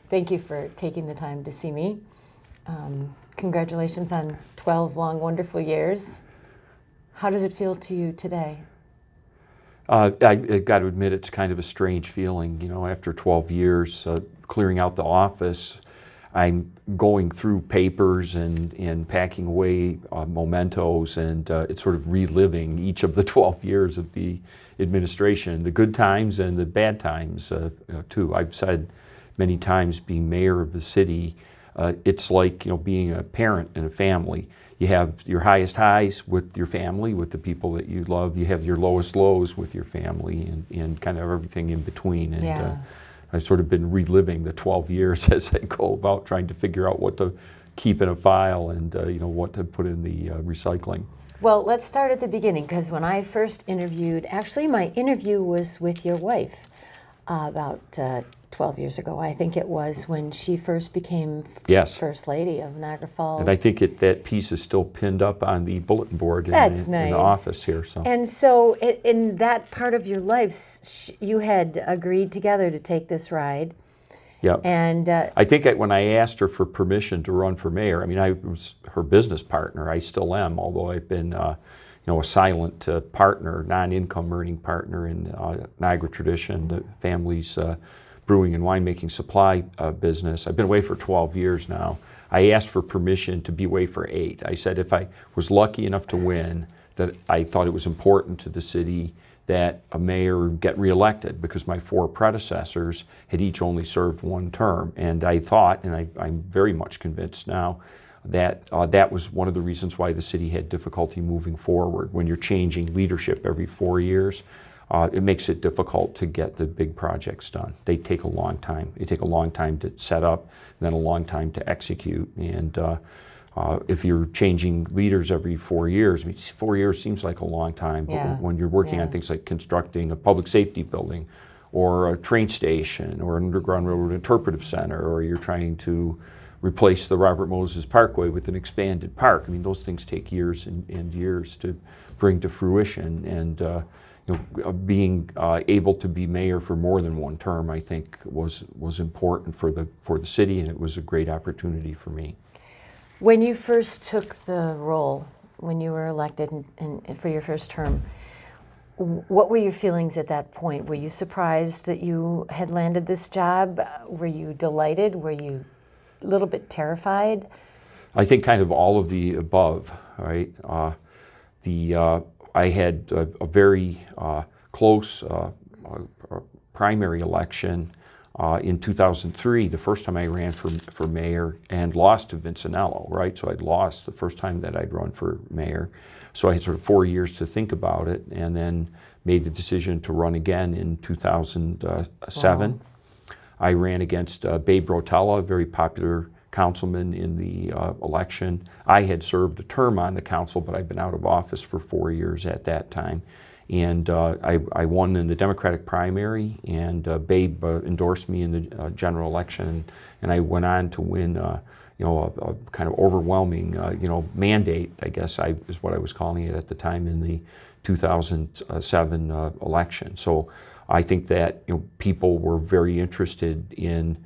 Thank you for taking the time to see me. Congratulations on 12 long, wonderful years. How does it feel to you today? I got to admit, it's kind of a strange feeling. After 12 years clearing out the office, I'm going through papers and packing away mementos, and it's sort of reliving each of the 12 years of the administration, the good times and the bad times too. I've said many times, being mayor of the city, it's like being a parent in a family. You have your highest highs with your family, with the people that you love. You have your lowest lows with your family, and kind of everything in between. And I've sort of been reliving the 12 years as I go about trying to figure out what to keep in a file and what to put in the recycling. Well, let's start at the beginning, because when I first interviewed, actually my interview was with your wife about 12 years ago, I think it was, when she first became First Lady of Niagara Falls. And I think that piece is still pinned up on the bulletin board in the office here. So. And so in that part of your life, you had agreed together to take this ride. Yep. And I think when I asked her for permission to run for mayor, I mean, I was her business partner. I still am, although I've been a silent partner, non-income earning partner in Niagara tradition, the family's brewing and winemaking supply business. I've been away for 12 years now. I asked for permission to be away for 8. I said if I was lucky enough to win, that I thought it was important to the city that a mayor get reelected, because my 4 predecessors had each only served 1 term. And I thought, and I'm very much convinced now, that that was one of the reasons why the city had difficulty moving forward. When you're changing leadership every 4 years, it makes it difficult to get the big projects done. They take a long time. They take a long time to set up, and then a long time to execute. And if you're changing leaders every 4 years, I mean, 4 years seems like a long time, but when you're working on things like constructing a public safety building, or a train station, or an underground railroad interpretive center, or you're trying to replace the Robert Moses Parkway with an expanded park, I mean, those things take years and years to bring to fruition. And being able to be mayor for more than 1 term, I think, was important for the city, and it was a great opportunity for me. When you first took the role, when you were elected for your first term, what were your feelings at that point? Were you surprised that you had landed this job? Were you delighted? Were you a little bit terrified? I think kind of all of the above, right? I had a very close primary election in 2003, the first time I ran for mayor, and lost to Vincenello, right? So I'd lost the first time that I'd run for mayor. So I had sort of 4 years to think about it, and then made the decision to run again in 2007. Wow. I ran against Babe Rotella, a very popular councilman in the election. I had served a term on the council, but I'd been out of office for 4 years at that time. And I won in the Democratic primary, and Babe endorsed me in the general election, and I went on to win a kind of overwhelming mandate, I guess is what I was calling it at the time, in the 2007 election. So I think that people were very interested in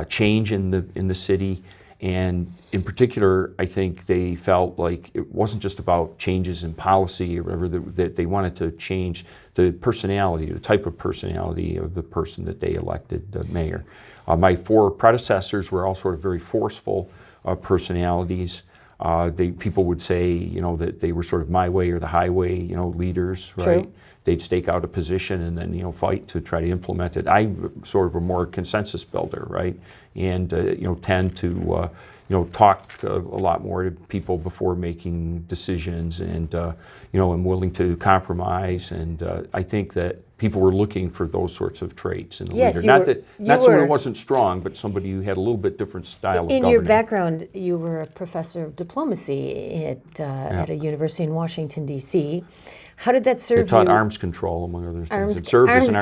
change in the city, and in particular, I think they felt like it wasn't just about changes in policy or whatever, that they wanted to change the personality, the type of personality of the person that they elected the mayor. My 4 predecessors were all sort of very forceful personalities. People would say, that they were sort of my way or the highway, leaders, right? True. They'd stake out a position and then, fight to try to implement it. I'm sort of a more consensus builder, right? And, tend to, talk a lot more to people before making decisions, and, I'm willing to compromise. And I think that people were looking for those sorts of traits in a leader. Not someone who wasn't strong, but somebody who had a little bit different style of governing. In your background, you were a professor of diplomacy at a university in Washington, D.C. How did that serve you? It taught arms control, among other things. It served as an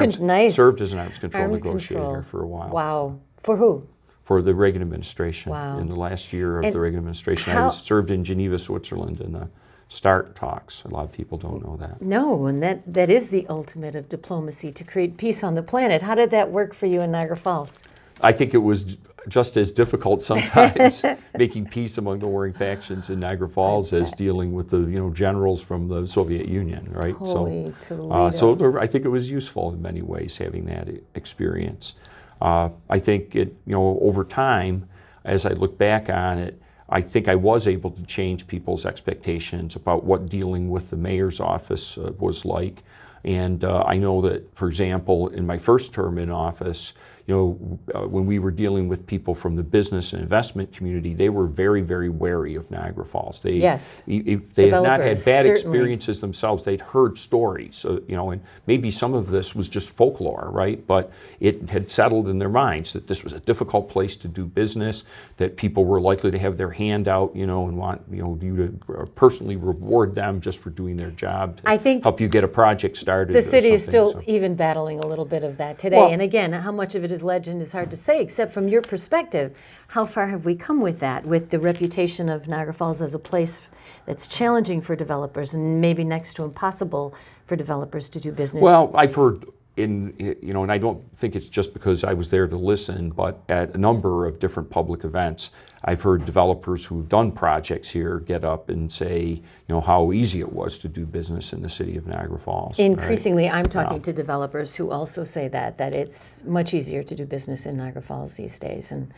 arms control negotiator for a while. Wow. For who? For the Reagan administration. Wow. In the last year of the Reagan administration. I served in Geneva, Switzerland in the START talks. A lot of people don't know that. No, and that is the ultimate of diplomacy, to create peace on the planet. How did that work for you in Niagara Falls? I think it was just as difficult sometimes making peace among the warring factions in Niagara Falls as dealing with the generals from the Soviet Union, right? Holy I think it was useful in many ways having that experience. I think over time, as I look back on it, I think I was able to change people's expectations about what dealing with the mayor's office was like. And I know that, for example, in my first term in office, when we were dealing with people from the business and investment community, they were very, very wary of Niagara Falls. Yes. If they had not had bad certainly. experiences themselves, they'd heard stories, and maybe some of this was just folklore, right? But it had settled in their minds that this was a difficult place to do business, that people were likely to have their hand out, and want you to personally reward them just for doing their job, to I think help you get a project started. The city is still so. even battling a little bit of that today. Well, and again, how much of it is legend is hard to say, except from your perspective. How far have we come with that, with the reputation of Niagara Falls as a place that's challenging for developers and maybe next to impossible for developers to do business? Well, I've heard and I don't think it's just because I was there to listen, but at a number of different public events, I've heard developers who've done projects here get up and say, how easy it was to do business in the city of Niagara Falls. Increasingly, right? I'm talking to developers who also say that it's much easier to do business in Niagara Falls these days, and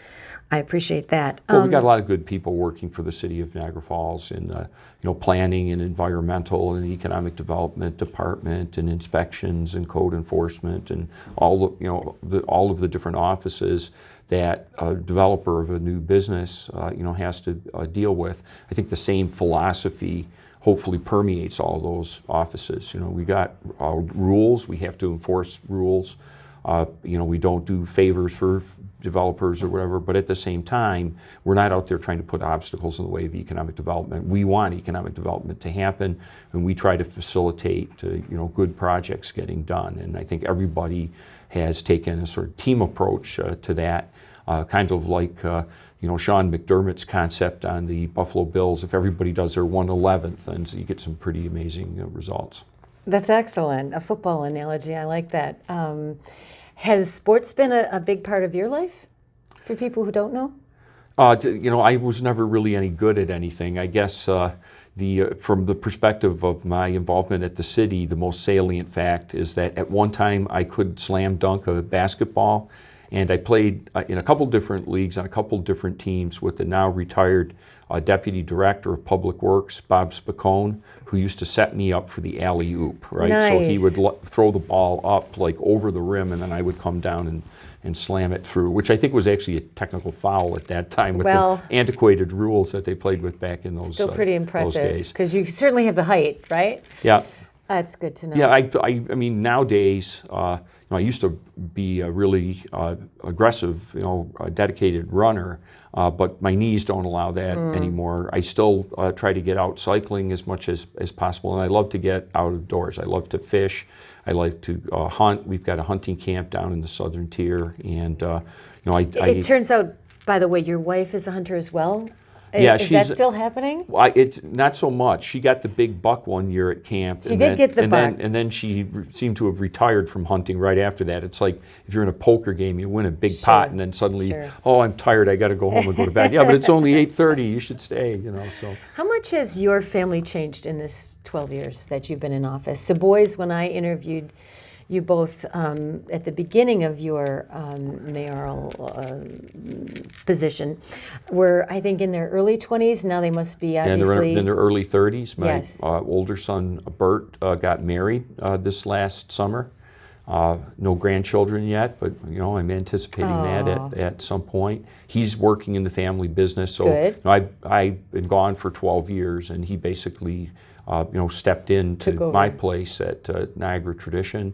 I appreciate that. Well, we've got a lot of good people working for the city of Niagara Falls in planning and environmental and economic development department and inspections and code enforcement and all of the different offices that a developer of a new business has to deal with. I think the same philosophy hopefully permeates all of those offices. We got rules, we have to enforce rules. We don't do favors for developers or whatever, but at the same time, we're not out there trying to put obstacles in the way of economic development. We want economic development to happen, and we try to facilitate good projects getting done. And I think everybody has taken a sort of team approach to that, kind of like Sean McDermott's concept on the Buffalo Bills. If everybody does their 1/11th, then you get some pretty amazing results. That's excellent. A football analogy. I like that. Has sports been a big part of your life for people who don't know? I was never really any good at anything. I guess from the perspective of my involvement at the city, the most salient fact is that at one time I could slam dunk a basketball, and I played in a couple different leagues on a couple different teams with the now retired Deputy Director of Public Works, Bob Spicone, who used to set me up for the alley-oop, right? Nice. So he would throw the ball up like over the rim, and then I would come down and slam it through, which I think was actually a technical foul at that time with the antiquated rules that they played with back in those, still pretty those impressive, days. because you certainly have the height, right? Yeah. That's good to know. Yeah, I mean, nowadays, I used to be a really aggressive, dedicated runner, but my knees don't allow that anymore. I still try to get out cycling as much as possible, and I love to get out of doors. I love to fish. I like to hunt. We've got a hunting camp down in the southern tier, and It turns out, by the way, your wife is a hunter as well. Yeah, is that still happening? It's not so much. She got the big buck one year at camp. She did get the buck. And then she seemed to have retired from hunting right after that. It's like if you're in a poker game, you win a big pot, and then suddenly, oh, I'm tired. I got to go home and go to bed. Yeah, but it's only 8:30. You should stay. So. How much has your family changed in this 12 years that you've been in office? The boys, when I interviewed you both at the beginning of your mayoral position, were, I think, in their early 20s. Now they must be obviously... Yeah, in their early 30s. My Yes. Older son, Bert, got married this last summer. No grandchildren yet, but I'm anticipating that at some point. He's working in the family business, so Good. I've been gone for 12 years, and he basically stepped into my place at Niagara Tradition.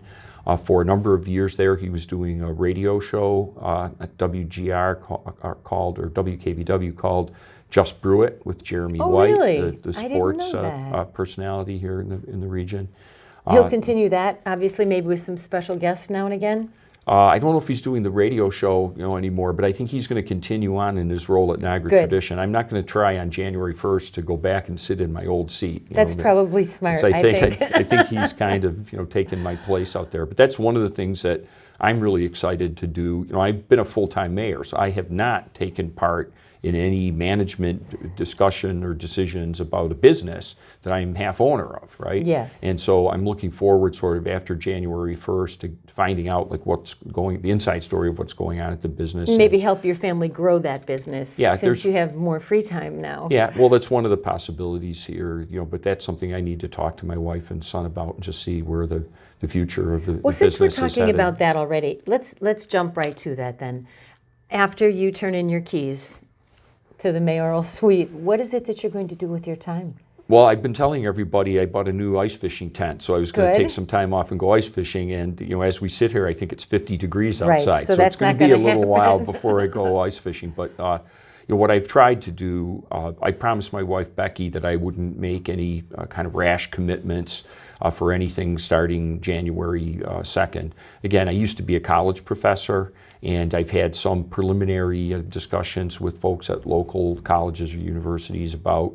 For a number of years there, he was doing a radio show at WGR called, or WKBW called, Just Brew It with Jeremy White, really? the I didn't sports know that. personality here in the region. He'll continue that, obviously, maybe with some special guests now and again? I don't know if he's doing the radio show anymore, but I think he's going to continue on in his role at Niagara Tradition. I'm not going to try on January 1st to go back and sit in my old seat. That's probably smart, So I think. I think he's kind of taken my place out there. But that's one of the things that I'm really excited to do, I've been a full-time mayor, so I have not taken part in any management discussion or decisions about a business that I'm half owner of, right? Yes. And so I'm looking forward sort of after January 1st to finding out like the inside story of what's going on at the business. Maybe help your family grow that business, Yeah, since you have more free time now. Yeah, well, that's one of the possibilities here, but that's something I need to talk to my wife and son about and just see where the future of the Well, business since we're is talking headed. about that already, let's jump right to that then. After you turn in your keys to the mayoral suite, what is it that you're going to do with your time? Well, I've been telling everybody I bought a new ice fishing tent, so I was going to Good. take some time off and go ice fishing. And as we sit here, I think it's 50 degrees Right, outside, so so that's it's going not to be a gonna little happen. while before I go ice fishing. But what I've tried to do, I promised my wife Becky that I wouldn't make any kind of rash commitments for anything starting January 2nd. Again, I used to be a college professor, and I've had some preliminary discussions with folks at local colleges or universities about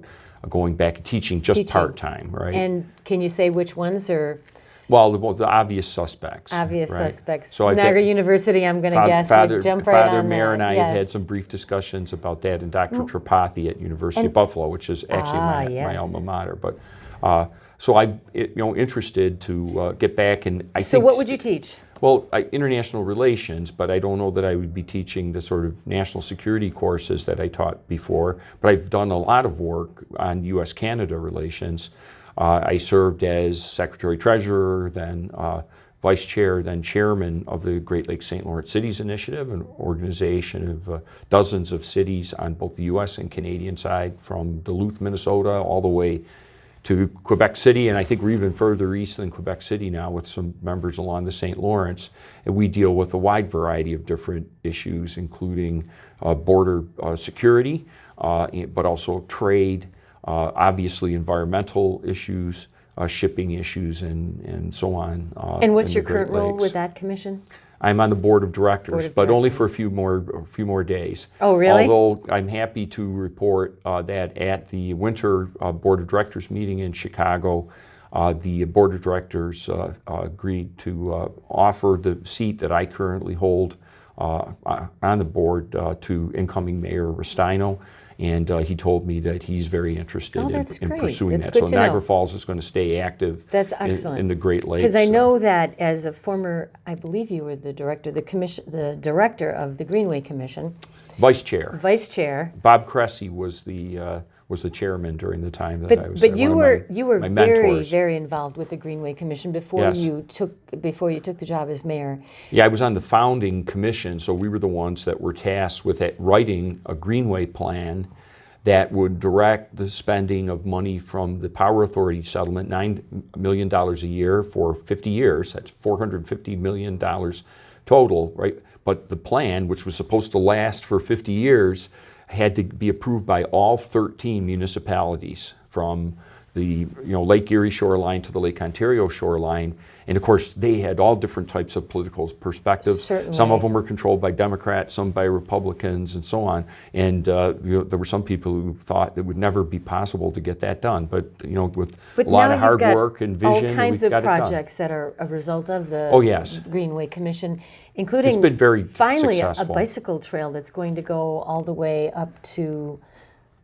going back and teaching just part-time, right? And can you say which ones, or Well, the obvious suspects. obvious right? suspects? So I've Niagara had- University, I'm going to guess, Father, would jump right Father on Mayor that. and I have had Yes. some brief discussions about that, and Dr. Tripathi at University of Buffalo, which is actually my yes. alma mater. But so I'm interested to get back, and I So think. what would you teach? Well, international relations, but I don't know that I would be teaching the sort of national security courses that I taught before. But I've done a lot of work on U.S.-Canada relations. I served as Secretary-Treasurer, then Vice Chair, then Chairman of the Great Lakes St. Lawrence Cities Initiative, an organization of dozens of cities on both the U.S. and Canadian side, from Duluth, Minnesota, all the way to Quebec City, and I think we're even further east than Quebec City now with some members along the St. Lawrence. And we deal with a wide variety of different issues, including border security, but also trade, obviously environmental issues, shipping issues, and so on. And what's in your the Great current role Lakes. with that commission? I'm on the board of directors, Board of but only for a directors. few more days. Oh, really? Although I'm happy to report that at the winter board of directors meeting in Chicago, the board of directors agreed to offer the seat that I currently hold on the board to incoming Mayor Restaino. And he told me that he's very interested in great. pursuing That's that. good So to know. Niagara Falls is going to stay active That's excellent. in the Great Lakes. Because I know that as a former, I believe you were the director, the director of the Greenway Commission, Vice Chair. vice chair. Bob Cressy was the chairman during the time that I was there. But you One of were my very, mentors. very involved with the Greenway Commission before Yes. you took the job as mayor. Yeah, I was on the founding commission, so we were the ones that were tasked with writing a Greenway plan that would direct the spending of money from the Power Authority settlement, $9 million a year for 50 years. That's $450 million total, right? But the plan, which was supposed to last for 50 years, had to be approved by all 13 municipalities, from the Lake Erie shoreline to the Lake Ontario shoreline. And of course, they had all different types of political perspectives. Certainly. Some of them were controlled by Democrats, some by Republicans, and so on. And there were some people who thought it would never be possible to get that done. But with But a lot now of hard you've got work and vision, all kinds we've of got it done. projects that are a result of the Oh, yes. Greenway Commission, including It's been very finally a successful. bicycle trail that's going to go all the way up to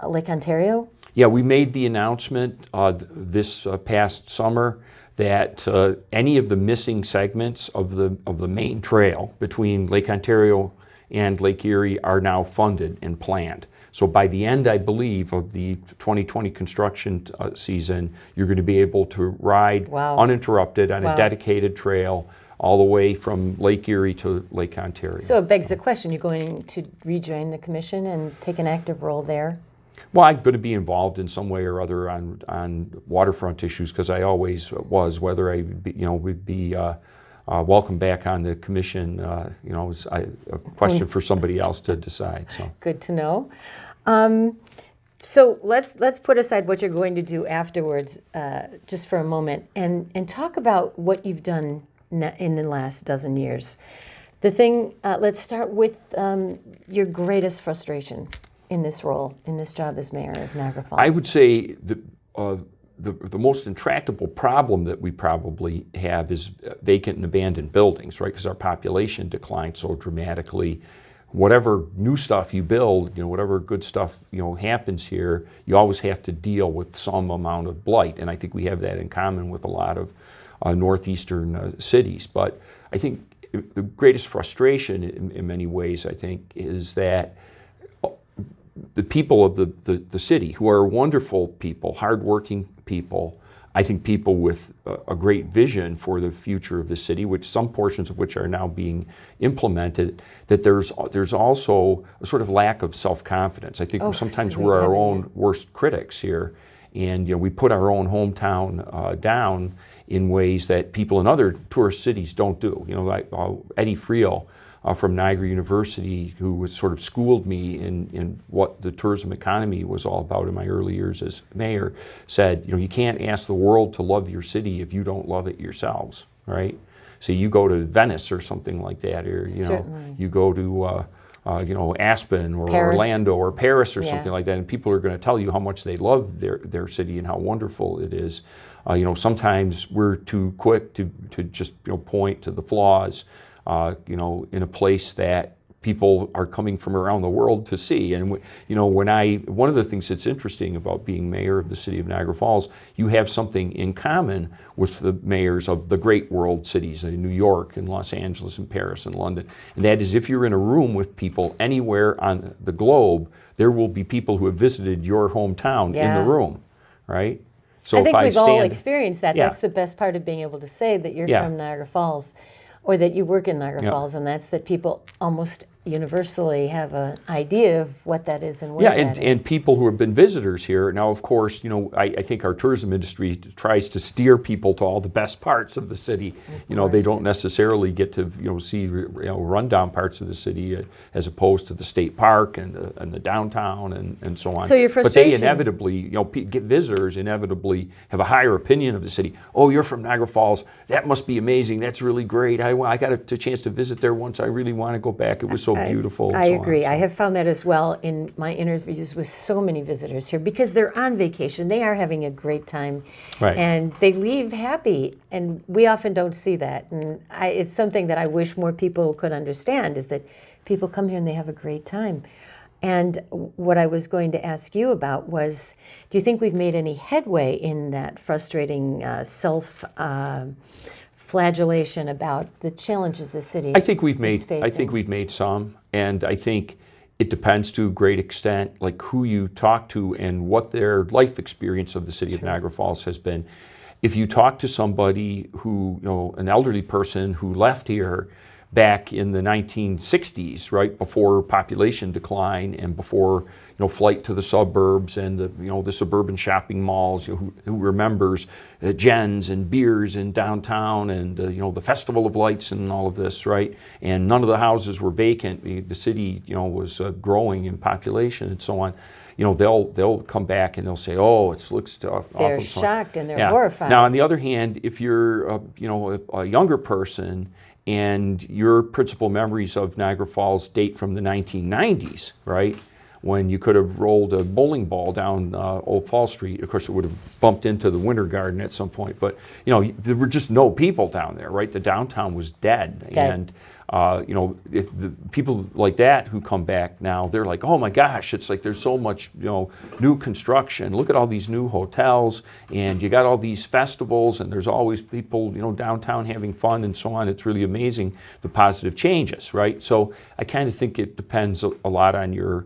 Lake Ontario. Yeah, we made the announcement this past summer that any of the missing segments of the main trail between Lake Ontario and Lake Erie are now funded and planned. So by the end, I believe, of the 2020 construction season, you're going to be able to ride Wow. uninterrupted on Wow. a dedicated trail all the way from Lake Erie to Lake Ontario. So it begs the question, you're going to rejoin the commission and take an active role there? Well, I'm going to be involved in some way or other on waterfront issues, because I always was. Whether I would be welcome back on the commission, is a question for somebody else to decide. So Good to know. So let's put aside what you're going to do afterwards, just for a moment, and talk about what you've done in the last dozen years. Let's start with your greatest frustration in this role, in this job as mayor of Niagara Falls. I would say the most intractable problem that we probably have is vacant and abandoned buildings, right? Because our population declined so dramatically. Whatever new stuff you build, whatever good stuff, happens here, you always have to deal with some amount of blight. And I think we have that in common with a lot of northeastern cities. But I think the greatest frustration in many ways, I think, is that the people of the city, who are wonderful people, hardworking people, I think people with a great vision for the future of the city, which some portions of which are now being implemented, that there's also a sort of lack of self-confidence. I think sometimes we're our own worst critics here, and we put our own hometown down in ways that people in other tourist cities don't do. Like Eddie Friel from Niagara University, who was sort of schooled me in what the tourism economy was all about in my early years as mayor, said, you can't ask the world to love your city if you don't love it yourselves, right? So you go to Venice or something like that, or you go to Aspen or Paris. Orlando or Paris or something like that, and people are going to tell you how much they love their city and how wonderful it is. Sometimes we're too quick to just point to the flaws. In a place that people are coming from around the world to see. And one of the things that's interesting about being mayor of the city of Niagara Falls, you have something in common with the mayors of the great world cities, New York and Los Angeles and Paris and London. And that is, if you're in a room with people anywhere on the globe, there will be people who have visited your hometown in the room, right? So I think we've all experienced that. Yeah. That's the best part of being able to say that you're Yeah. from Niagara Falls, or that you work in Niagara Falls, and that's that people almost universally have an idea of what that is and where that is. And people who have been visitors here. Now, of course, I think our tourism industry tries to steer people to all the best parts of the city. They don't necessarily get to see rundown parts of the city as opposed to the state park and the downtown and so on. So your frustration. But they inevitably, visitors inevitably have a higher opinion of the city. Oh, you're from Niagara Falls. That must be amazing. That's really great. I got a chance to visit there once. I really want to go back. It was so beautiful. I agree. I have found that as well in my interviews with so many visitors here, because they're on vacation. They are having a great time, right. And they leave happy. And we often don't see that. And it's something that I wish more people could understand, is that people come here and they have a great time. And what I was going to ask you about was, do you think we've made any headway in that frustrating flagellation about the challenges the city I think we've is facing? made some, and I think it depends to a great extent, like who you talk to and what their life experience of the city of Niagara Falls has been. If you talk to somebody who, an elderly person who left here back in the 1960s, right before population decline and before flight to the suburbs and the suburban shopping malls, who remembers Jen's and beers in downtown and the Festival of Lights and all of this, right? And none of the houses were vacant. The city was growing in population and so on. They'll come back and they'll say, "Oh, it looks awful." They're shocked and they're horrified. Now, on the other hand, if you're a younger person and your principal memories of Niagara Falls date from the 1990s, right, when you could have rolled a bowling ball down Old Fall Street. Of course, it would have bumped into the Winter Garden at some point, but there were just no people down there, right? The downtown was dead. And if the people like that who come back now, they're like, "Oh my gosh, it's like there's so much new construction. Look at all these new hotels, and you got all these festivals, and there's always people downtown having fun and so on. It's really amazing, the positive changes," right? So I kind of think it depends a lot on your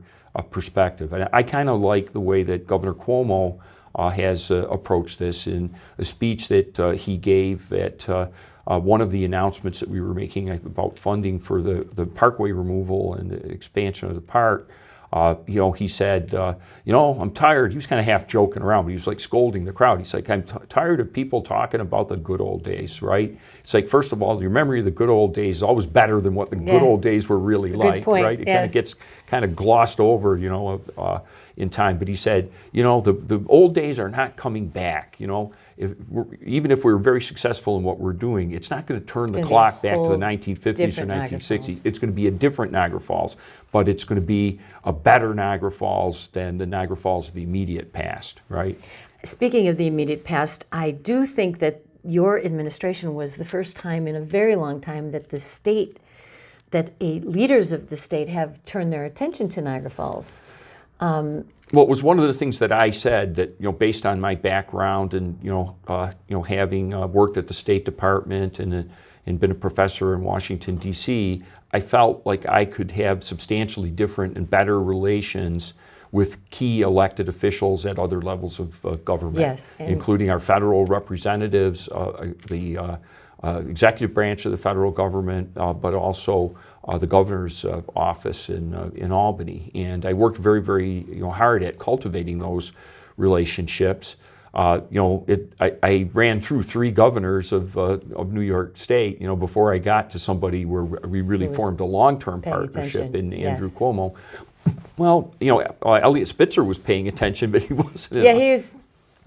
perspective. And I kind of like the way that Governor Cuomo has approached this in a speech that he gave at one of the announcements that we were making about funding for the parkway removal and the expansion of the park. He said, "I'm tired." He was kind of half joking around, but he was like scolding the crowd. He's like, "I'm tired of people talking about the good old days," right? It's like, first of all, your memory of the good old days is always better than what the good old days were really like, right? It kind of gets kind of glossed over, in time. But he said, the old days are not coming back. Even if we're very successful in what we're doing, it's not going to turn the clock back to the 1950s or 1960s. It's going to be a different Niagara Falls, but it's going to be a better Niagara Falls than the Niagara Falls of the immediate past, right? speaking of the immediate past, I do think that your administration was the first time in a very long time that the state, leaders of the state have turned their attention to Niagara Falls. Well, it was one of the things that I said that, based on my background and, having worked at the State Department and been a professor in Washington, D.C., I felt like I could have substantially different and better relations with key elected officials at other levels of government, yes, including our federal representatives, the executive branch of the federal government, but also the governor's office in Albany. And I worked very, very hard at cultivating those relationships. I ran through 3 governors of New York State, before I got to somebody where we really formed a long-term partnership in Andrew Cuomo. Well, Elliot Spitzer was paying attention, but he wasn't. Yeah, he was.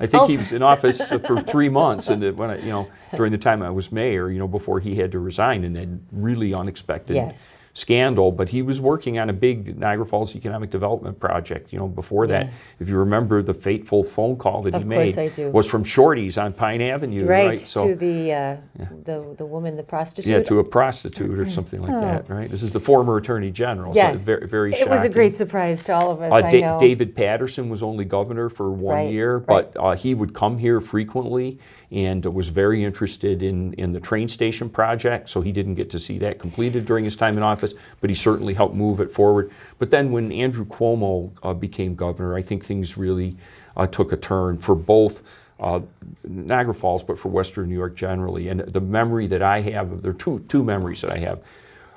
I think he was in office for 3 months, and when during the time I was mayor, before he had to resign, and then really unexpected scandal. But he was working on a big Niagara Falls economic development project. Before that, if you remember, the fateful phone call that he made was from Shorty's on Pine Avenue, right? So to the woman, the prostitute. Yeah, to a prostitute or something like that, right? This is the former Attorney General. Yes, so very, very shocking. It was a great surprise to all of us. I know. David Patterson was only governor for 1 year, but he would come here frequently and was very interested in the train station project, so he didn't get to see that completed during his time in office, but he certainly helped move it forward. But then when Andrew Cuomo became governor, I think things really took a turn for both Niagara Falls, but for Western New York generally. And the memory that I have, there are two memories that I have.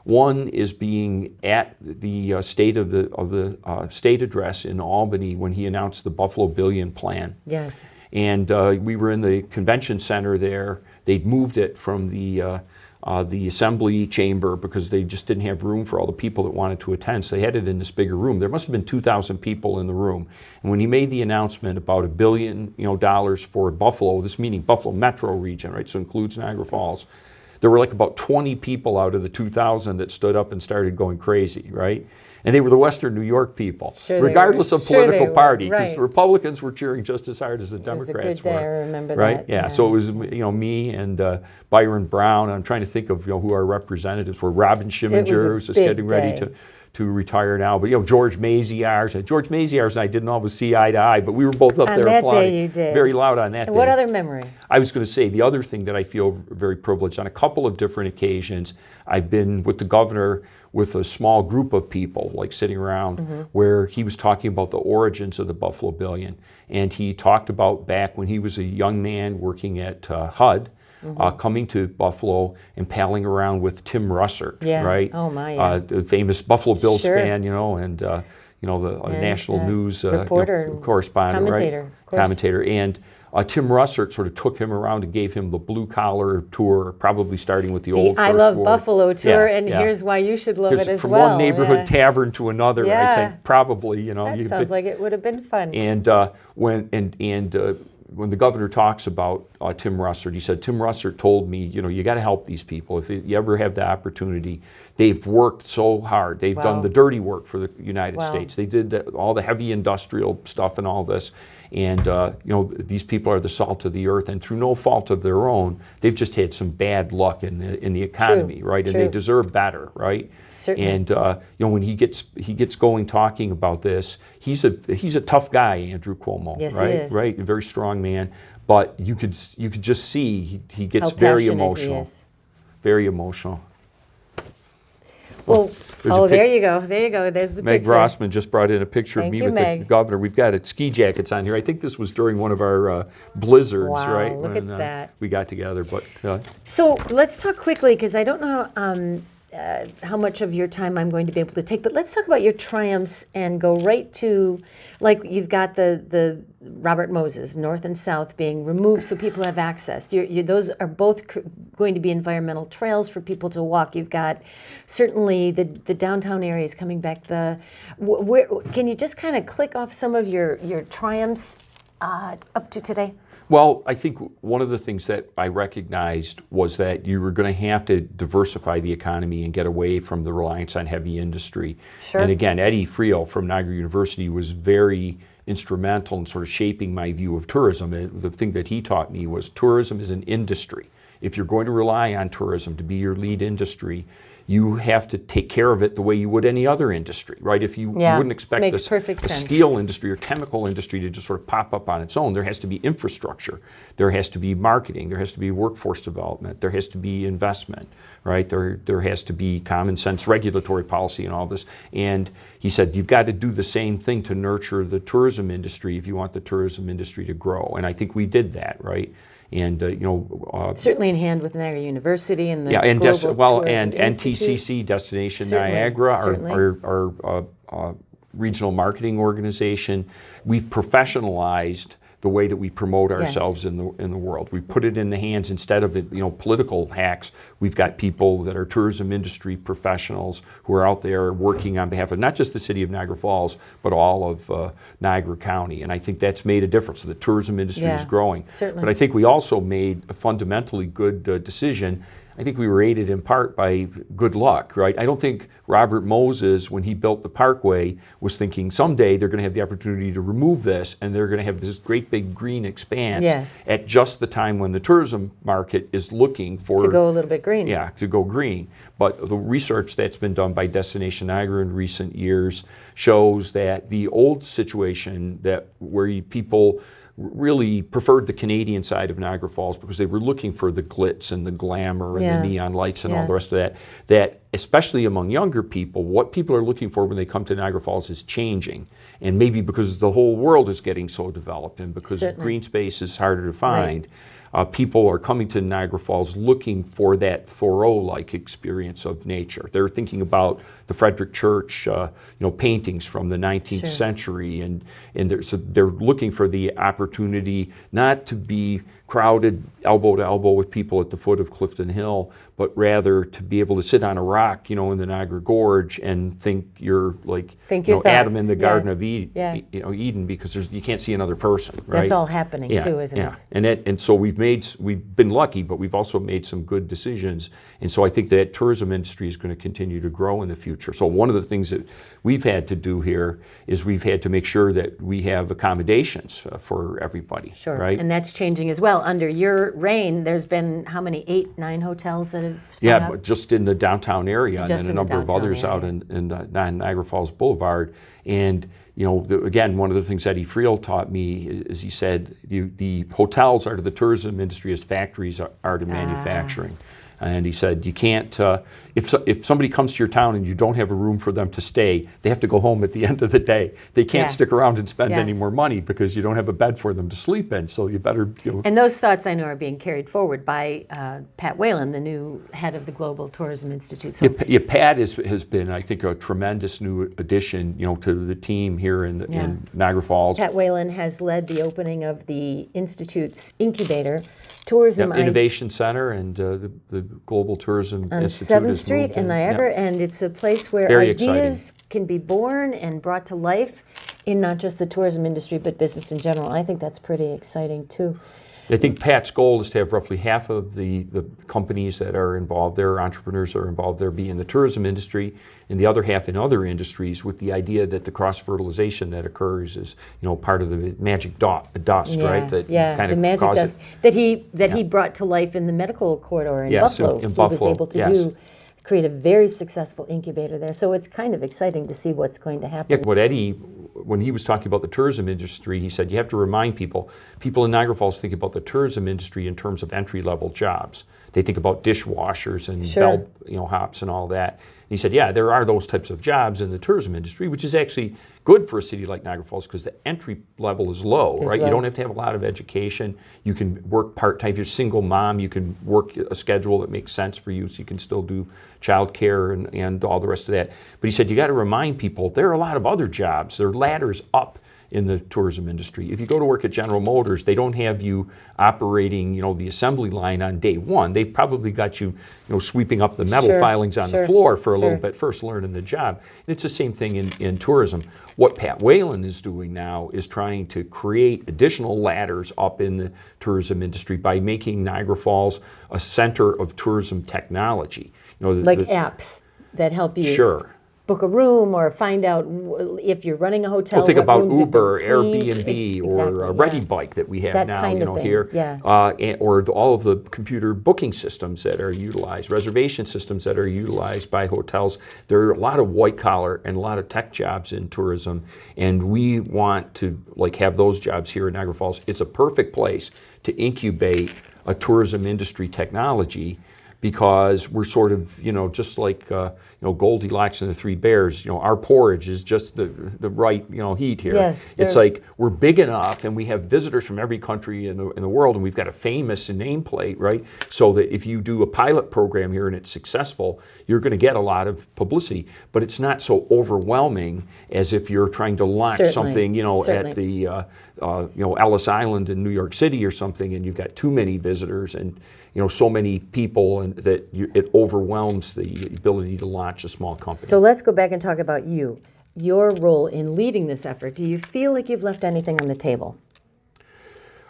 One is being at the state of the state address in Albany when he announced the Buffalo Billion Plan. Yes. And we were in the convention center there. They'd moved it from the assembly chamber because they just didn't have room for all the people that wanted to attend. So they had it in this bigger room. There must have been 2,000 people in the room. And when he made the announcement about $1 billion, for Buffalo, this meaning Buffalo metro region, right? So it includes Niagara Falls. There were like about 20 people out of the 2,000 that stood up and started going crazy, right? And they were the Western New York people, regardless of political party, because the Republicans were cheering just as hard as the Democrats were. It was a good day, I remember right? that. Yeah, so it was me and Byron Brown. I'm trying to think of who our representatives were. Robin Schimminger, who's just getting ready to retire now. But George Maziarz and I didn't always see eye to eye, but we were both up there applauding. Day you did. Very loud on that day. What other memory? I was going to say the other thing that I feel very privileged on a couple of different occasions. I've been with the governor with a small group of people, like sitting around, where he was talking about the origins of the Buffalo Billion. And he talked about back when he was a young man working at HUD, coming to Buffalo and palling around with Tim Russert, right? Oh my, the famous Buffalo Bills fan, and the national news reporter, correspondent, commentator, commentator. And Tim Russert sort of took him around and gave him the blue collar tour, probably starting with the old I First Love Ward. Buffalo tour, and here's why you should love it as from well. From one neighborhood tavern to another, I think probably, That sounds like it would have been fun. And when the governor talks about Tim Russert, he said, Tim Russert told me, you got to help these people. If you ever have the opportunity, they've worked so hard. They've done the dirty work for the United States. They did all the heavy industrial stuff and all this. And, these people are the salt of the earth. And through no fault of their own, they've just had some bad luck in the economy, right? And they deserve better, right? Certainly. And when he gets going talking about this, he's a tough guy, Andrew Cuomo, yes, right? He is. Right, a very strong man. But you could just see he gets very emotional, very emotional. Well, there you go. There's the Meg picture. Rossman just brought in a picture of me with Meg. the governor. We've got ski jackets on here. I think this was during one of our blizzards, right? Look at that. We got together. But so let's talk quickly, because I don't know how much of your time I'm going to be able to take, but let's talk about your triumphs and go right to, like, you've got the Robert Moses, north and south, being removed so people have access. Those are both going to be environmental trails for people to walk. You've got certainly the downtown areas coming back. Can you just kind of click off some of your triumphs up to today? Well, I think one of the things that I recognized was that you were going to have to diversify the economy and get away from the reliance on heavy industry. Sure. And again, Eddie Friel from Niagara University was very instrumental in sort of shaping my view of tourism. And the thing that he taught me was tourism is an industry. If you're going to rely on tourism to be your lead industry, you have to take care of it the way you would any other industry, right? If you wouldn't expect a steel industry or chemical industry to just sort of pop up on its own, there has to be infrastructure, there has to be marketing, there has to be workforce development, there has to be investment, right? There has to be common sense regulatory policy and all this. And he said, you've got to do the same thing to nurture the tourism industry if you want the tourism industry to grow. And I think we did that, right? And certainly in hand with Niagara University and the and Global and Institute. NTCC, Destination Certainly, Niagara, certainly. our regional marketing organization. We've professionalized the way that we promote ourselves in the world. We put it in the hands, instead of political hacks. We've got people that are tourism industry professionals who are out there working on behalf of not just the city of Niagara Falls, but all of Niagara County. And I think that's made a difference. The tourism industry is growing. Certainly. But I think we also made a fundamentally good decision. I think we were aided in part by good luck, right? I don't think Robert Moses, when he built the Parkway, was thinking someday they're going to have the opportunity to remove this and they're going to have this great big green expanse at just the time when the tourism market is looking for... To go a little bit green. Yeah, to go green. But the research that's been done by Destination Niagara in recent years shows that the old situation where people really preferred the Canadian side of Niagara Falls because they were looking for the glitz and the glamour and the neon lights and all the rest of that, that especially among younger people, what people are looking for when they come to Niagara Falls is changing. And maybe because the whole world is getting so developed and because green space is harder to find, people are coming to Niagara Falls looking for that Thoreau-like experience of nature. They're thinking about the Frederick Church, paintings from the 19th century, and they're looking for the opportunity not to be crowded elbow to elbow with people at the foot of Clifton Hill, but rather to be able to sit on a rock, in the Niagara Gorge and think you're like Adam in the Garden of Eden, because you can't see another person, right? That's all happening too, isn't it? And so we've been lucky, but we've also made some good decisions. And so I think that tourism industry is going to continue to grow in the future. So one of the things that we've had to do here is we've had to make sure that we have accommodations for everybody. Sure, right? And that's changing as well. Under your reign, there's been how many, 8, 9 hotels that have sprung up? But just in the downtown area, and then a number of others out in Niagara Falls Boulevard. And again, one of the things Eddie Friel taught me is he said the hotels are to the tourism industry as factories are to manufacturing. And he said, you can't, if somebody comes to your town and you don't have a room for them to stay, they have to go home at the end of the day. They can't stick around and spend any more money because you don't have a bed for them to sleep in. So you better, And those thoughts I know are being carried forward by Pat Whalen, the new head of the Global Tourism Institute. So Pat has been, I think, a tremendous new addition, to the team here in Niagara Falls. Pat Whalen has led the opening of the Institute's incubator, Tourism Innovation Center, and the Global Tourism Institute on 7th Street in Niagara, and it's a place where ideas can be born and brought to life in not just the tourism industry, but business in general. I think that's pretty exciting too. I think Pat's goal is to have roughly half of the companies that are involved there, entrepreneurs that are involved there, be in the tourism industry, and the other half in other industries, with the idea that the cross-fertilization that occurs is, part of the magic dust, right? That kind of the magic dust that he brought to life in the medical corridor in Buffalo. He was able to create a very successful incubator there. So it's kind of exciting to see what's going to happen. Yeah, what Eddie, when he was talking about the tourism industry, he said you have to remind people in Niagara Falls think about the tourism industry in terms of entry-level jobs. They think about dishwashers and bellhops and all that. And he said, there are those types of jobs in the tourism industry, which is actually good for a city like Niagara Falls because the entry level is low, right? You don't have to have a lot of education. You can work part-time. If you're a single mom, you can work a schedule that makes sense for you, so you can still do childcare and all the rest of that. But he said you got to remind people there are a lot of other jobs. There are ladders up in the tourism industry. If you go to work at General Motors, they don't have you operating, the assembly line on day one. They probably got you, sweeping up the metal filings on the floor for a little bit first, learning the job. And it's the same thing in tourism. What Pat Whalen is doing now is trying to create additional ladders up in the tourism industry by making Niagara Falls a center of tourism technology. Like apps that help you book a room or find out if you're running a hotel. Well, think what about rooms have Uber, been cleaned. Airbnb, Exactly, or yeah. Ready Bike that we have That now, kind you of know, thing, here, yeah. or all of the computer booking systems that are utilized, reservation systems that are utilized by hotels. There are a lot of white collar and a lot of tech jobs in tourism, and we want to like have those jobs here in Niagara Falls. It's a perfect place to incubate a tourism industry technology, because we're sort of, you know, just like, Goldilocks and the Three Bears, you know, our porridge is just the right, heat here. Yes, it's like we're big enough and we have visitors from every country in the world, and we've got a famous nameplate, right? So that if you do a pilot program here and it's successful, you're going to get a lot of publicity, but it's not so overwhelming as if you're trying to launch Certainly, something, certainly. at the, Ellis Island in New York City or something, and you've got too many visitors and, so many people, and that it overwhelms the ability to launch a small company. So let's go back and talk about your role in leading this effort. Do you feel like you've left anything on the table?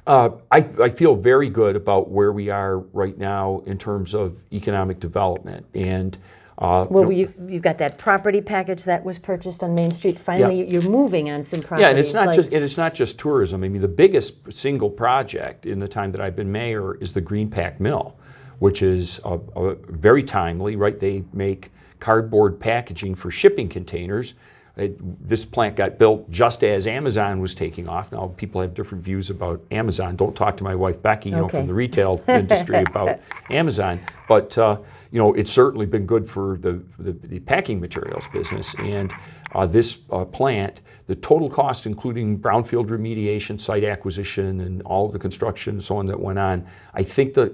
I feel very good about where we are right now in terms of economic development. And well, you've got that property package that was purchased on Main Street. Finally, you're moving on some properties. Yeah, and it's not just tourism. I mean, the biggest single project in the time that I've been mayor is the Green Pack Mill, which is very timely, right? They make cardboard packaging for shipping containers. This plant got built just as Amazon was taking off. Now, people have different views about Amazon. Don't talk to my wife, Becky, from the retail industry about Amazon. But, it's certainly been good for the packing materials business. And this plant, the total cost, including brownfield remediation, site acquisition, and all of the construction and so on that went on, I think that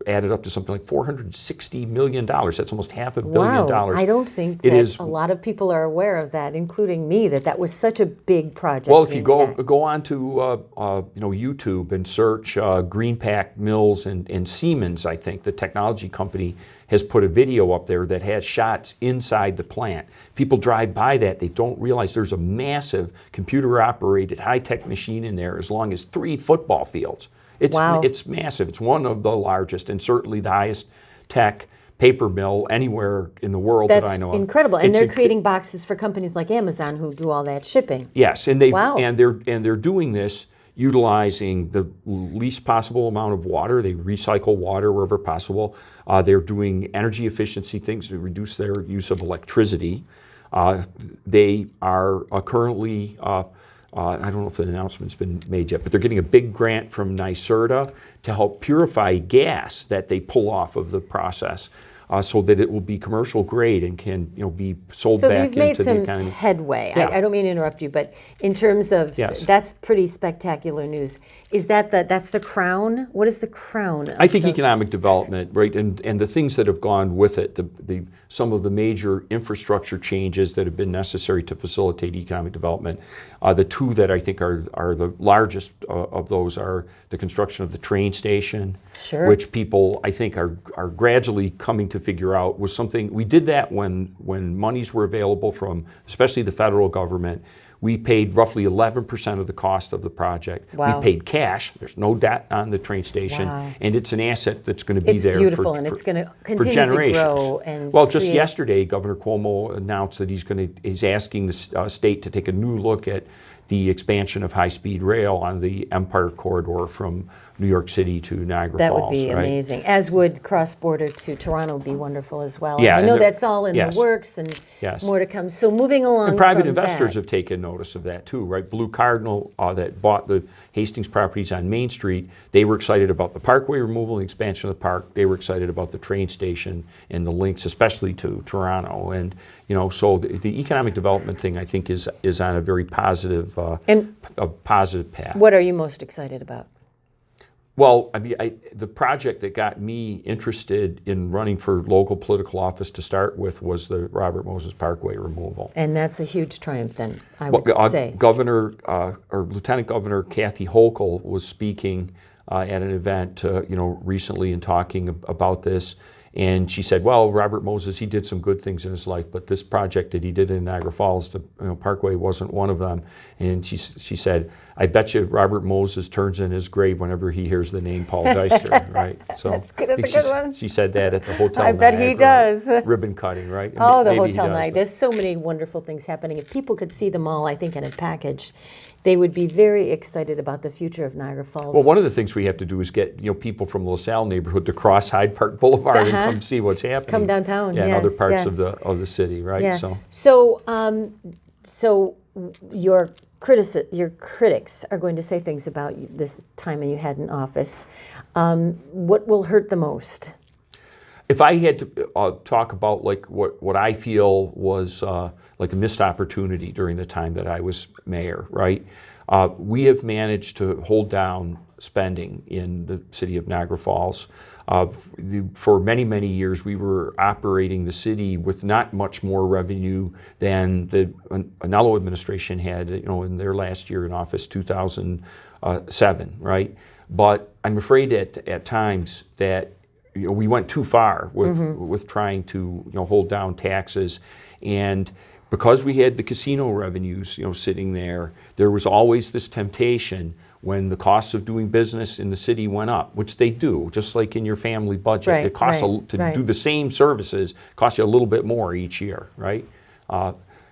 added up to something like $460 million. That's almost $500 million. Wow, I don't think that a lot of people are aware of that, including me, that was such a big project. Well, if you go on to YouTube and search Green Pack Mills and Siemens, I think the technology company has put a video up there that has shots inside the plant. People drive by that, they don't realize there's a massive computer-operated high-tech machine in there as long as 3 football fields. It's massive. It's one of the largest and certainly the highest tech paper mill anywhere in the world that I know of. That's incredible. And they're creating boxes for companies like Amazon who do all that shipping. Yes, and they're doing this utilizing the least possible amount of water. They recycle water wherever possible. They're doing energy efficiency things to reduce their use of electricity. They are currently, I don't know if the announcement's been made yet, but they're getting a big grant from NYSERDA to help purify gas that they pull off of the process, so that it will be commercial grade and can be sold back into the economy. So you've made some headway. Yeah. I don't mean to interrupt you, but in terms of, that's pretty spectacular news. Is that's the crown? What is the crown? I think economic development, right, and the things that have gone with it, some of the major infrastructure changes that have been necessary to facilitate economic development. The two that I think are the largest of those are the construction of the train station, which people I think are gradually coming to figure out was something. We did that when monies were available from especially the federal government. We paid roughly 11% of the cost of the project. Wow. We paid cash. There's no debt on the train station, and it's an asset that's going to be there beautiful, and it's going to continue to grow. And just yesterday, Governor Cuomo announced that he's asking the state to take a new look at the expansion of high-speed rail on the Empire Corridor from New York City to Niagara Falls. That would be amazing. As would cross-border to Toronto be wonderful as well. Yeah, I know that's all in the works and more to come. So moving along, and private investors have taken notice of that too, right? Blue Cardinal that bought the Hastings properties on Main Street, they were excited about the parkway removal and expansion of the park. They were excited about the train station and the links, especially to Toronto. And so the economic development thing, I think, is on a very positive positive path. What are you most excited about? Well, I mean, the project that got me interested in running for local political office to start with was the Robert Moses Parkway removal. And that's a huge triumph then, I would say. Governor, or Lieutenant Governor Kathy Hochul was speaking at an event, recently and talking about this. And she said, well, Robert Moses, he did some good things in his life, but this project that he did in Niagara Falls, the Parkway, wasn't one of them. And she said, I bet you Robert Moses turns in his grave whenever he hears the name Paul Dyster, right? So that's good. That's a good one. She said that at the Hotel I bet Niagara, he does. Ribbon cutting, right? Oh, the Hotel Niagara. There's so many wonderful things happening. If people could see them all, I think, in a package, they would be very excited about the future of Niagara Falls. Well, one of the things we have to do is get people from the LaSalle neighborhood to cross Hyde Park Boulevard and come see what's happening. Come downtown, yeah, yes, in other parts yes. of the city, right? Yeah. So your critics are going to say things about this time you had in office. What will hurt the most? If I had to talk about like what I feel was like a missed opportunity during the time that I was mayor, right? We have managed to hold down spending in the city of Niagara Falls. For many, many years, we were operating the city with not much more revenue than the Anello administration had, in their last year in office, 2007, right? But I'm afraid at times that we went too far with trying to hold down taxes, and because we had the casino revenues sitting there was always this temptation when the cost of doing business in the city went up, which they do, just like in your family budget. Right, it costs right. do the same services, costs you a little bit more each year, right?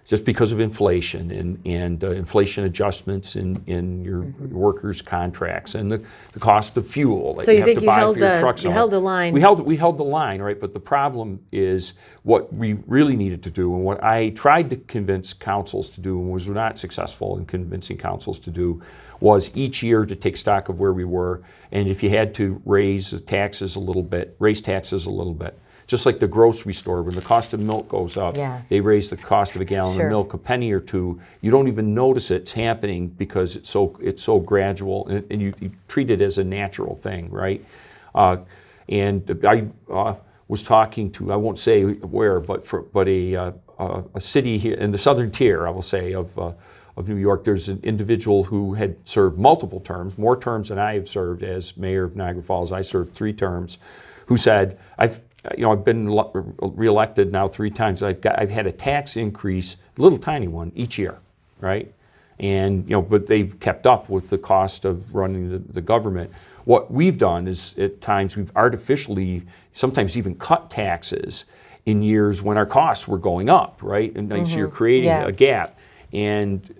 Just because of inflation and inflation adjustments in your workers' contracts and the cost of fuel that so you have to buy for your trucks. You held the line. We held the line, right? But the problem is what we really needed to do, and what I tried to convince councils to do and was not successful in convincing councils to do, was each year to take stock of where we were, and if you had to raise taxes a little bit, raise taxes a little bit. Just like the grocery store, when the cost of milk goes up, they raise the cost of a gallon of milk a penny or two. You don't even notice it's happening because it's so gradual, and you treat it as a natural thing, right? And I was talking to, I won't say where, but a city here in the southern tier, I will say, of New York. There's an individual who had served multiple terms, more terms than I have served as mayor of Niagara Falls. I served 3 terms, who said, I've been reelected now 3 times. I've had a tax increase, a little tiny one, each year, right? And but they've kept up with the cost of running the government. What we've done is at times we've artificially, sometimes even cut taxes in years when our costs were going up, right? And so you're creating a gap. And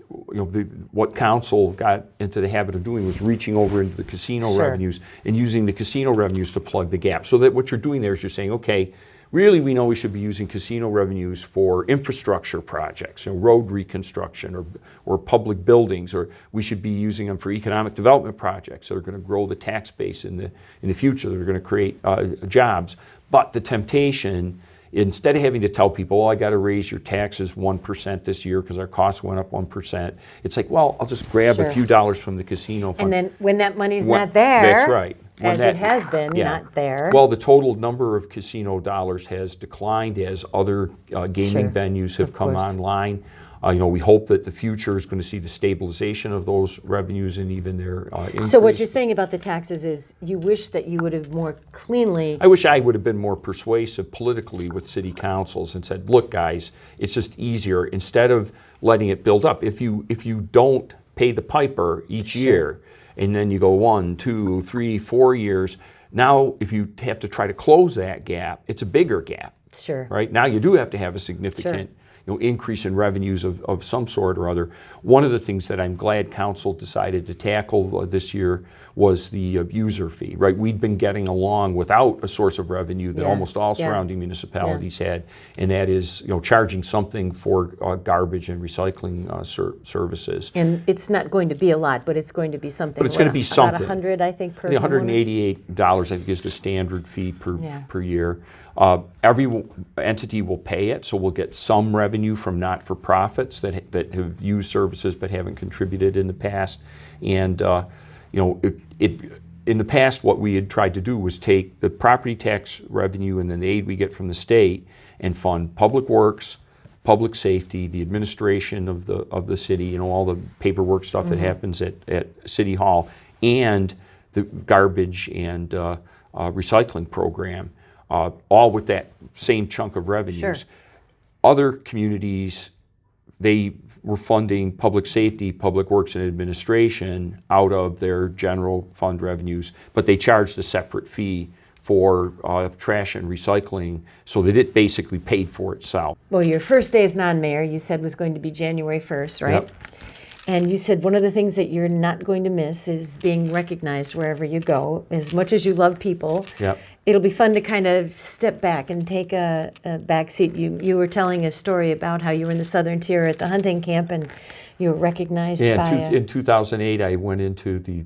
what council got into the habit of doing was reaching over into the casino revenues and using the casino revenues to plug the gap. So that what you're doing there is you're saying, okay, really we know we should be using casino revenues for infrastructure projects, road reconstruction or public buildings, or we should be using them for economic development projects that are going to grow the tax base in the future, that are going to create jobs. But the temptation, instead of having to tell people, I got to raise your taxes 1% this year because our costs went up 1%, it's like, well, I'll just grab a few dollars from the casino fund. And then when that money's not there, that's right. It has been not there. Well, the total number of casino dollars has declined as other gaming venues have come online. We hope that the future is going to see the stabilization of those revenues and even their increase. So what you're saying about the taxes is you wish that you would have more cleanly... I wish I would have been more persuasive politically with city councils and said, look, guys, it's just easier. Instead of letting it build up, if you don't pay the piper each year, and then you go 1, 2, 3, 4 years, now if you have to try to close that gap, it's a bigger gap. Right? Now you do have to have a significant increase in revenues of some sort or other. One of the things that I'm glad council decided to tackle this year was the user fee, right? We'd been getting along without a source of revenue that almost all surrounding municipalities had, and that is charging something for garbage and recycling services. And it's not going to be a lot, but it's going to be something. But it's going to be something. About $100, I think, per $188, I think, is the standard fee per year. Every entity will pay it, so we'll get some revenue from not-for-profits that have used services but haven't contributed in the past. And in the past, what we had tried to do was take the property tax revenue and then the aid we get from the state and fund public works, public safety, the administration of the city, all the paperwork stuff that happens at City Hall, and the garbage and recycling program. all with that same chunk of revenues. Sure. Other communities, they were funding public safety, public works and administration out of their general fund revenues, but they charged a separate fee for trash and recycling so that it basically paid for itself. Well, your first day as non-mayor, you said was going to be January 1st, right? Yep. And you said one of the things that you're not going to miss is being recognized wherever you go. As much as you love people, Yep. it'll be fun to kind of step back and take a back seat. You were telling a story about how you were in the southern tier at the hunting camp and you were recognized Yeah, by in 2008, I went into the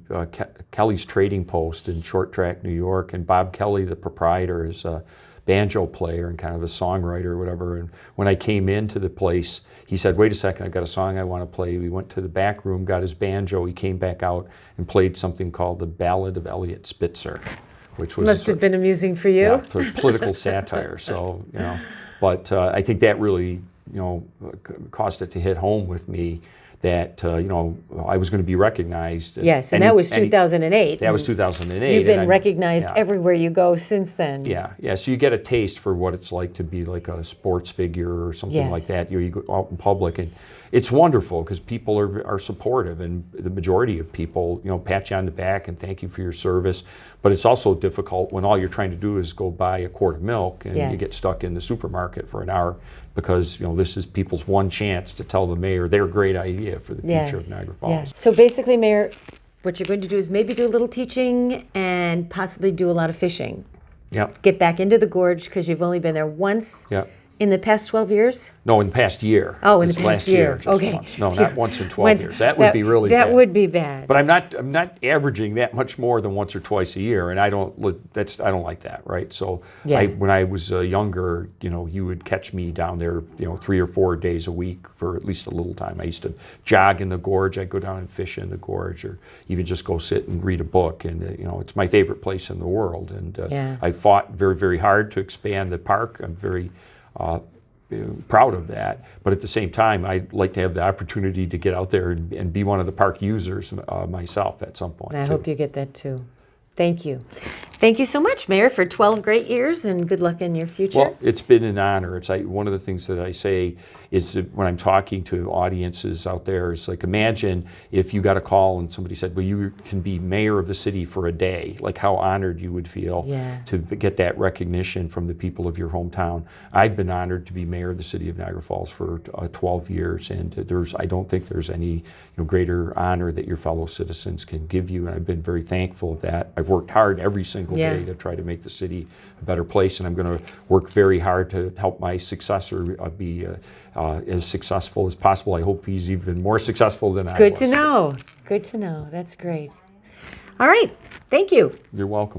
Kelly's Trading Post in Short Track, New York, and Bob Kelly, the proprietor, is a banjo player and kind of a songwriter or whatever. And when I came into the place, he said, "Wait a second, I've got a song I want to play." We went to the back room, got his banjo. He came back out and played something called the Ballad of Elliot Spitzer, which was Must have been amusing for you. yeah, for political satire. So, but I think that really, caused it to hit home with me that, I was going to be recognized. Yes, and that was 2008. That was 2008. You've been and recognized yeah. everywhere you go since then. Yeah. So you get a taste for what it's like to be like a sports figure or something like Yes. that. You go out in public, and it's wonderful because people are supportive, and the majority of people, pat you on the back and thank you for your service. But it's also difficult when all you're trying to do is go buy a quart of milk, and Yes. you get stuck in the supermarket for an hour because this is people's one chance to tell the mayor their great idea for the future of Niagara Falls. Yes. So basically, Mayor, what you're going to do is maybe do a little teaching and possibly do a lot of fishing. Yep. Get back into the gorge because you've only been there once Yep. in the past 12 years? No, in the past year. Oh, in the This past last year. just Okay. once. No, Phew. not once in 12 Once- years. That would be really That bad. would be bad. But I'm not averaging that much more than once or twice a year, and I don't like that, right? So Yeah. when I was younger, you would catch me down there, 3 or 4 days a week for at least a little time. I used to jog in the gorge. I'd go down and fish in the gorge, or even just go sit and read a book. And it's my favorite place in the world. And Yeah. I fought very, very hard to expand the park. I'm very proud of that, but at the same time, I'd like to have the opportunity to get out there and be one of the park users myself at some point. And I too. hope you get that too. Thank you. Thank you so much, Mayor, for 12 great years, and good luck in your future. Well, it's been an honor. It's one of the things that I say is that when I'm talking to audiences out there, it's like, imagine if you got a call and somebody said, well, you can be mayor of the city for a day, like how honored you would feel Yeah. to get that recognition from the people of your hometown. I've been honored to be mayor of the city of Niagara Falls for 12 years, and I don't think there's any greater honor that your fellow citizens can give you, and I've been very thankful of that. I've worked hard every single Yeah. day to try to make the city a better place, and I'm going to work very hard to help my successor be as successful as possible. I hope he's even more successful than I was. Good to know. Good to know. That's great. All right. Thank you. You're welcome.